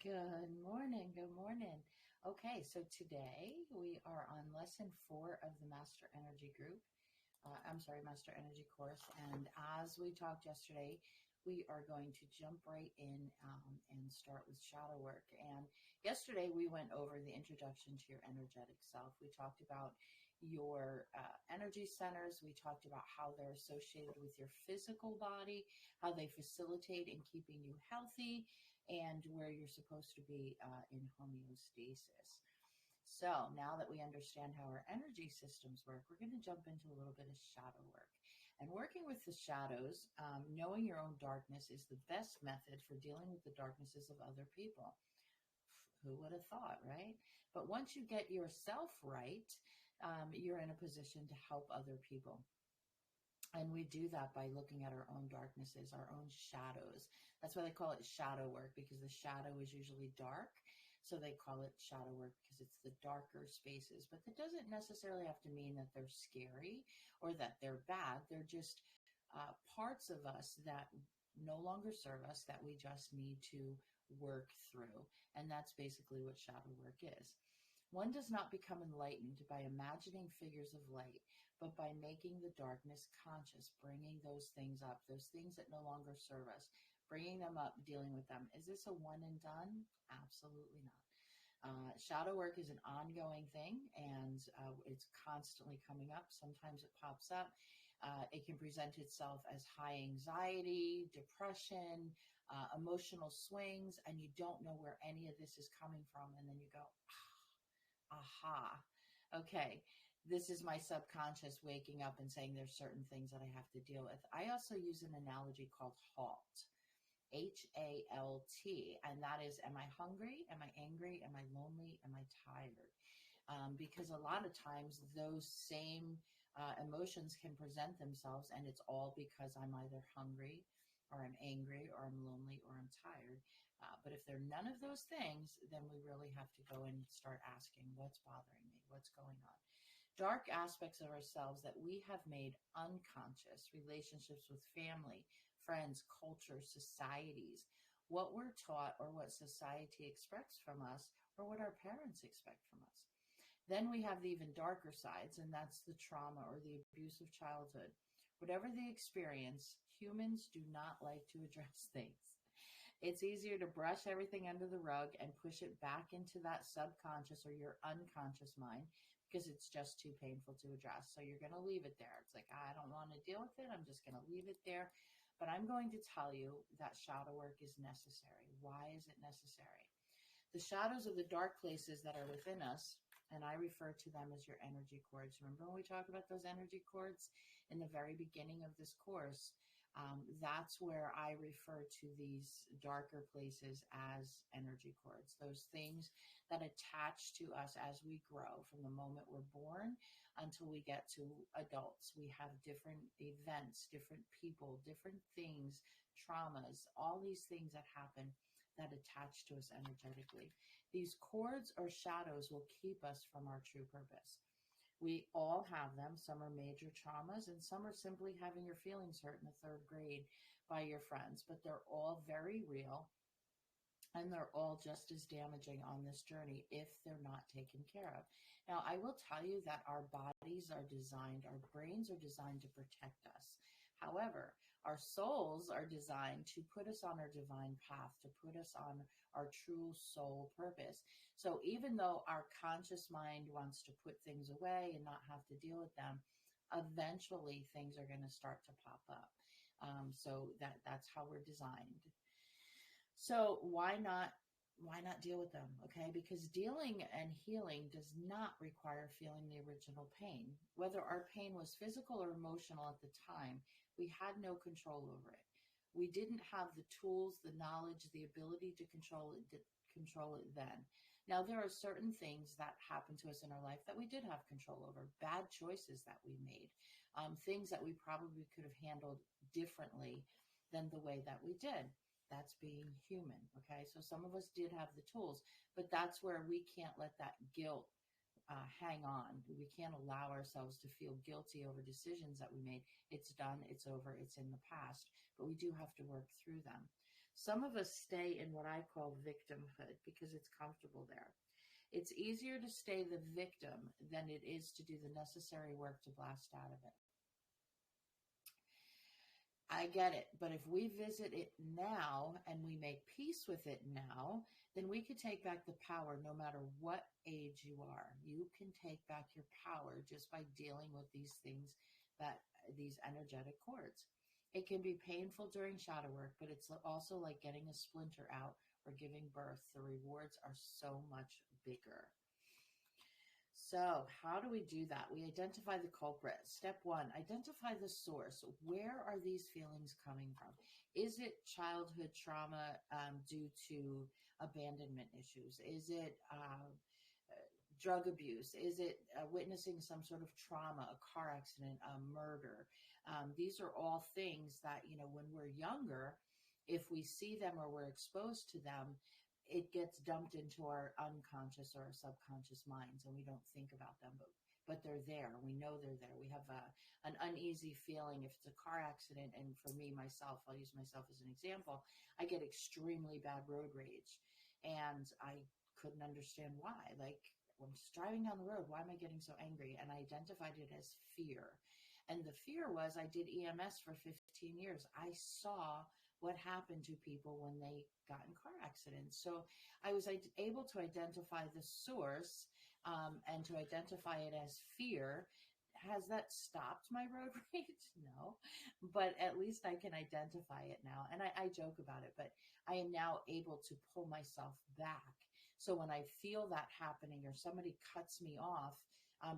Good morning. Good morning. Okay, so today we are on lesson 4 of the Master Energy group. Master Energy course. And as we talked yesterday, we are going to jump right in and start with shadow work. And yesterday we went over the introduction to your energetic self. We talked about your energy centers. We talked about how they're associated with your physical body, how they facilitate in keeping you healthy, and where you're supposed to be in homeostasis. So now that we understand how our energy systems work, we're going to jump into a little bit of shadow work. And working with the shadows, knowing your own darkness is the best method for dealing with the darknesses of other people. Who would have thought, right? But once you get yourself right, you're in a position to help other people. And we do that by looking at our own darknesses, our own shadows. That's why they call it shadow work, because the shadow is usually dark. So they call it shadow work because it's the darker spaces. But that doesn't necessarily have to mean that they're scary or that they're bad. They're just parts of us that no longer serve us, that we just need to work through. And that's basically what shadow work is. One does not become enlightened by imagining figures of light, but by making the darkness conscious, bringing those things up, those things that no longer serve us, bringing them up, dealing with them. Is this a one and done? Absolutely not. Shadow work is an ongoing thing, and it's constantly coming up. Sometimes it pops up. It can present itself as high anxiety, depression, emotional swings, and you don't know where any of this is coming from. And then you go, aha, okay, this is my subconscious waking up and saying there's certain things that I have to deal with. I also use an analogy called HALT, HALT, and that is, am I hungry? Am I angry? Am I lonely? Am I tired? Because a lot of times those same emotions can present themselves, and it's all because I'm either hungry, or I'm angry, or I'm lonely, or I'm tired. But if they're none of those things, then we really have to go and start asking, what's bothering me? What's going on? Dark aspects of ourselves that we have made unconscious, relationships with family, friends, culture, societies, what we're taught or what society expects from us, or what our parents expect from us. Then we have the even darker sides, and that's the trauma or the abuse of childhood. Whatever the experience, humans do not like to address things. It's easier to brush everything under the rug and push it back into that subconscious or your unconscious mind because it's just too painful to address. So you're going to leave it there. It's like, I don't want to deal with it. I'm just going to leave it there. But I'm going to tell you that shadow work is necessary. Why is it necessary? The shadows of the dark places that are within us, and I refer to them as your energy cords. Remember when we talked about those energy cords in the very beginning of this course? That's where I refer to these darker places as energy cords, those things that attach to us as we grow from the moment we're born until we get to adults. We have different events, different people, different things, traumas, all these things that happen that attach to us energetically. These cords or shadows will keep us from our true purpose. We all have them. Some are major traumas, and some are simply having your feelings hurt in the 3rd grade by your friends, but they're all very real, and they're all just as damaging on this journey if they're not taken care of. Now, I will tell you that our bodies are designed, our brains are designed to protect us. However, our souls are designed to put us on our divine path, to put us on our true soul purpose. So even though our conscious mind wants to put things away and not have to deal with them, eventually things are going to start to pop up. So that's how we're designed. So why not deal with them? Okay, because dealing and healing does not require feeling the original pain. Whether our pain was physical or emotional at the time, we had no control over it. We didn't have the tools, the knowledge, the ability to control it then. Now, there are certain things that happen to us in our life that we did have control over, bad choices that we made, things that we probably could have handled differently than the way that we did. That's being human, okay? So some of us did have the tools, but that's where we can't let that guilt hang on. We can't allow ourselves to feel guilty over decisions that we made. It's done, it's over, it's in the past, but we do have to work through them. Some of us stay in what I call victimhood because it's comfortable there. It's easier to stay the victim than it is to do the necessary work to blast out of it. I get it. But if we visit it now and we make peace with it now, then we can take back the power no matter what age you are. You can take back your power just by dealing with these things, that these energetic cords. It can be painful during shadow work, but it's also like getting a splinter out or giving birth. The rewards are so much bigger. So, how do we do that? We identify the culprit. Step one, identify the source. Where are these feelings coming from? Is it childhood trauma due to abandonment issues? Is it drug abuse? Is it witnessing some sort of trauma, a car accident, a murder? These are all things that, when we're younger, if we see them or we're exposed to them, it gets dumped into our unconscious or our subconscious minds, and we don't think about them, but they're there. We know they're there. We have an uneasy feeling if it's a car accident. And for me, myself, I'll use myself as an example. I get extremely bad road rage, and I couldn't understand why. Like, when I'm just driving down the road, why am I getting so angry? And I identified it as fear. And the fear was, I did EMS for 15 years. I saw what happened to people when they got in car accidents. So I was able to identify the source and to identify it as fear. Has that stopped my road rage? No, but at least I can identify it now. And I joke about it, but I am now able to pull myself back. So when I feel that happening or somebody cuts me off,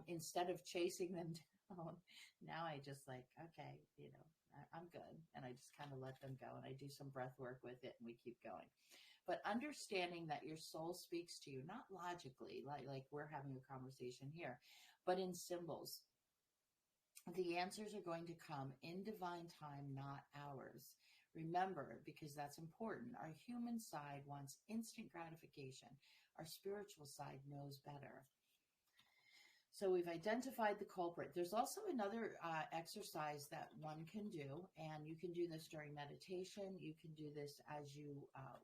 instead of chasing them down, now I just like, okay, I'm good. And I just kind of let them go, and I do some breath work with it, and we keep going. But understanding that your soul speaks to you, not logically, like we're having a conversation here, but in symbols. The answers are going to come in divine time, not ours. Remember, because that's important, our human side wants instant gratification. Our spiritual side knows better. So we've identified the culprit. There's also another exercise that one can do, and you can do this during meditation. You can do this as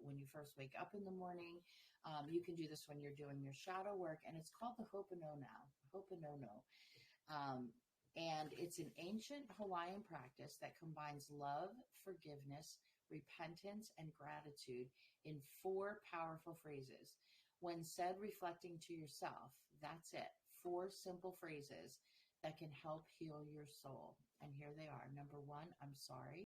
when you first wake up in the morning. You can do this when you're doing your shadow work, and it's called the Ho'oponopono. Ho'oponopono. And it's an ancient Hawaiian practice that combines love, forgiveness, repentance, and gratitude in 4 powerful phrases. When said reflecting to yourself, that's it. 4 simple phrases that can help heal your soul. And here they are. Number 1, I'm sorry.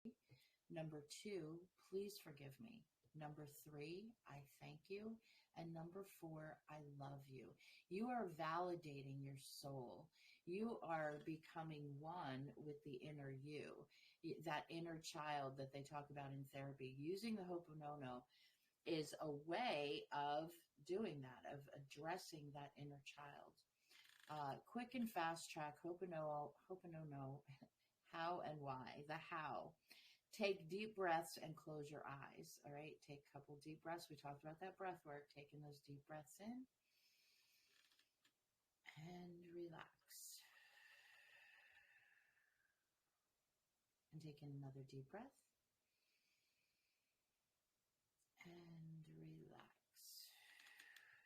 Number 2, please forgive me. Number 3, I thank you. And number 4, I love you. You are validating your soul. You are becoming one with the inner you, that inner child that they talk about in therapy. Using the Ho'oponopono is a way of doing that, of addressing that inner child. Quick and fast track, Ho'oponopono, how and why. The how. Take deep breaths and close your eyes. All right, take a couple deep breaths. We talked about that breath work, taking those deep breaths in and relax. And taking another deep breath and relax.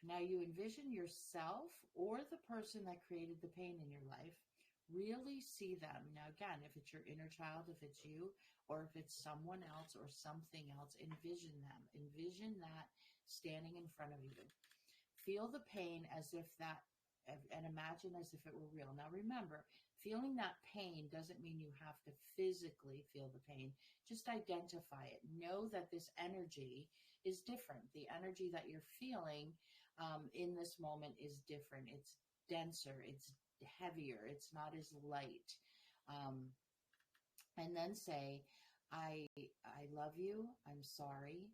Now you envision yourself or the person that created the pain in your life. Really see them. Now, again, if it's your inner child, if it's you, or if it's someone else or something else, envision them. Envision that standing in front of you. Feel the pain as if that, and imagine as if it were real. Now, remember, feeling that pain doesn't mean you have to physically feel the pain. Just identify it. Know that this energy is different. The energy that you're feeling in this moment is different. It's denser. It's heavier. It's not as light. And then say, I love you. I'm sorry.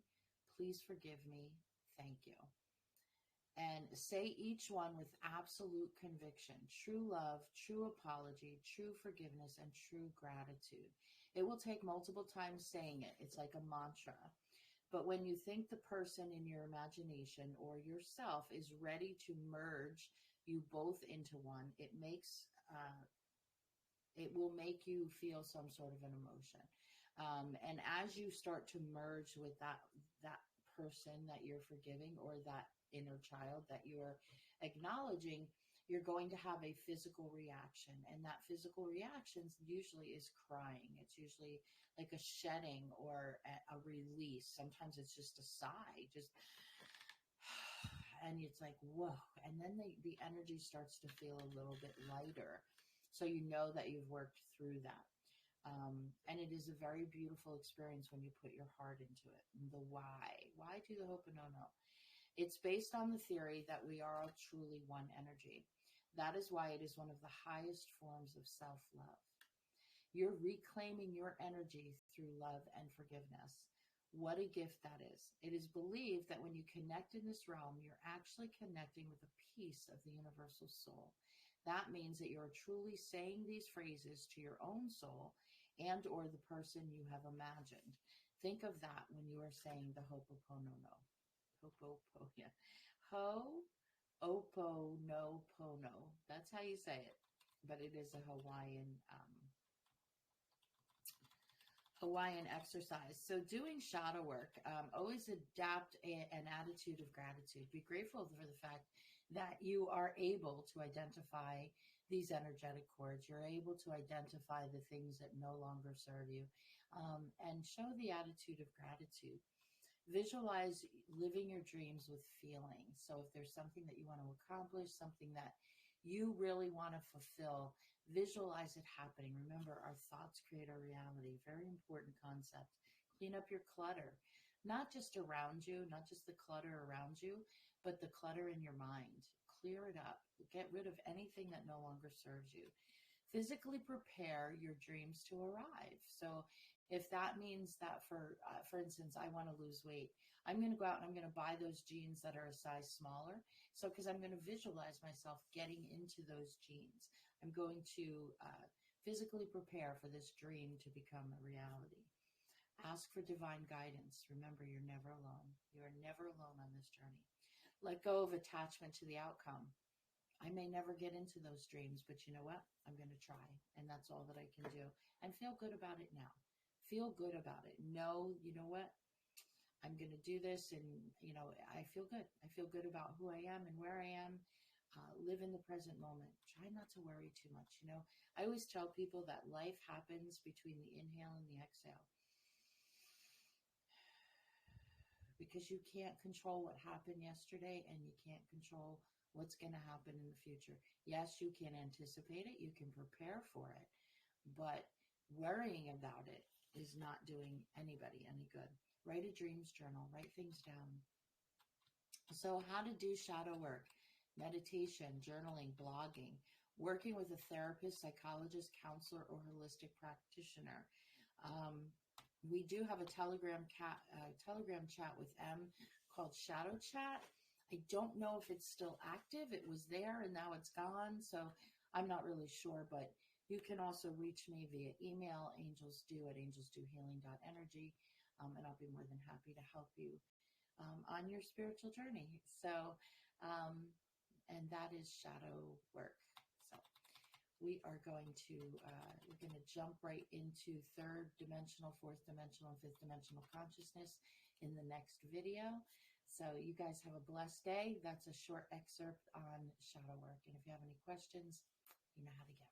Please forgive me. Thank you. And say each one with absolute conviction: true love, true apology, true forgiveness, and true gratitude. It will take multiple times saying it. It's like a mantra. But when you think the person in your imagination or yourself is ready to merge you both into one, it will make you feel some sort of an emotion. And as you start to merge with that person that you're forgiving, or that inner child that you're acknowledging, you're going to have a physical reaction. And that physical reaction usually is crying. It's usually like a shedding or a release. Sometimes it's just a sigh, just, and it's like, whoa. And then the energy starts to feel a little bit lighter. So you know that you've worked through that. And it is a very beautiful experience when you put your heart into it. The why to the Ho'oponopono. It's based on the theory that we are all truly one energy. That is why it is one of the highest forms of self-love. You're reclaiming your energy through love and forgiveness. What a gift that is. It is believed that when you connect in this realm, you're actually connecting with a piece of the universal soul. That means that you're truly saying these phrases to your own soul and or the person you have imagined. Think of that when you are saying the Ho'oponopono. Yeah. Ho'oponopono. That's how you say it. But it is a Hawaiian exercise. So doing shadow work, always adapt an attitude of gratitude. Be grateful for the fact that you are able to identify these energetic cords. You're able to identify the things that no longer serve you, and show the attitude of gratitude. Visualize living your dreams with feeling. So if there's something that you want to accomplish, something that you really want to fulfill, visualize it happening. Remember, our thoughts create our reality. Very important concept. Clean up your clutter, not just around you, not just the clutter around you, but the clutter in your mind. Clear it up. Get rid of anything that no longer serves you. Physically prepare your dreams to arrive. So if that means that, for instance, I want to lose weight, I'm going to go out and I'm going to buy those jeans that are a size smaller. So because I'm going to visualize myself getting into those jeans, I'm going to physically prepare for this dream to become a reality. Ask for divine guidance. Remember, you're never alone. You are never alone on this journey. Let go of attachment to the outcome. I may never get into those dreams, but you know what? I'm going to try. And that's all that I can do. And feel good about it now. Feel good about it. Know, you know what? I'm going to do this. And, you know, I feel good. I feel good about who I am and where I am. Live in the present moment. Try not to worry too much. You know, I always tell people that life happens between the inhale and the exhale. Because you can't control what happened yesterday, and you can't control what's going to happen in the future. Yes, you can anticipate it. You can prepare for it. But worrying about it is not doing anybody any good. Write a dreams journal. Write things down. So how to do shadow work: meditation, journaling, blogging, working with a therapist, psychologist, counselor, or holistic practitioner. We do have a Telegram chat with M called Shadow Chat. I don't know if it's still active. It was there and now it's gone, so I'm not really sure, but you can also reach me via email, angelsdo@angelsdohealing.energy, and I'll be more than happy to help you on your spiritual journey. So, and that is shadow work. So we are going to we're going to jump right into third dimensional, fourth dimensional, and fifth dimensional consciousness in the next video. So you guys have a blessed day. That's a short excerpt on shadow work. And if you have any questions, you know how to get